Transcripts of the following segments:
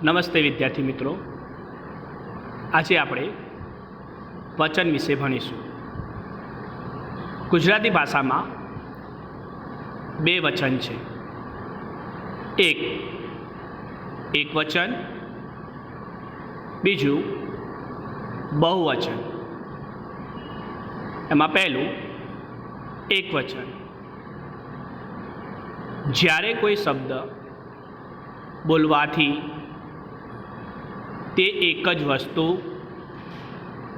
નમસ્તે વિદ્યાર્થી મિત્રો, આજે આપણે વચન વિશે ભણીશું. ગુજરાતી ભાષામાં બે વચન છે. એક વચન, બીજું બહુવચન. એમાં પહેલું એક વચન. જ્યારે કોઈ શબ્દ બોલવાથી તે એક જ વસ્તુ,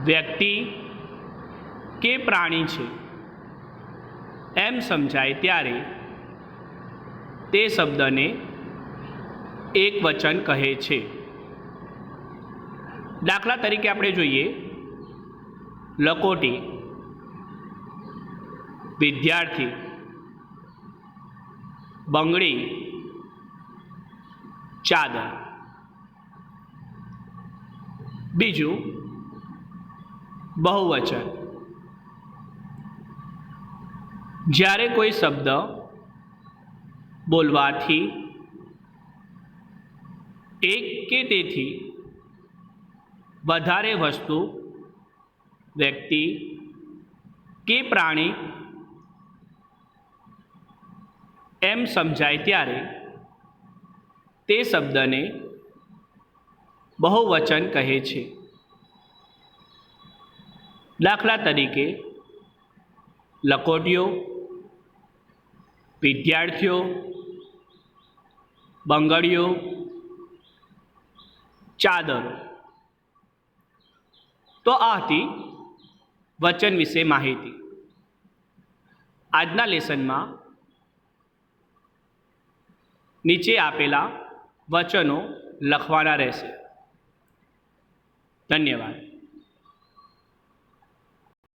વ્યક્તિ કે પ્રાણી છે એમ સમજાય ત્યારે તે શબ્દને એક વચન કહે છે. દાખલા તરીકે આપણે જોઈએ લકોટી, વિદ્યાર્થી, બંગડી, ચાદર. બીજું બહુવચન. જ્યારે કોઈ શબ્દ બોલવાથી એક કે તેથી વધારે વસ્તુ, વ્યક્તિ કે પ્રાણી એમ સમજાય ત્યારે તે શબ્દને બહુવચન કહે છે. દાખલા તરીકે લકોટીઓ, વિદ્યાર્થીઓ, બંગડીઓ, ચાદરો. તો આ હતી વચન વિશે માહિતી. આજના લેસનમાં નીચે આપેલા વચનો લખવાના રહેશે. ધન્યવાદ.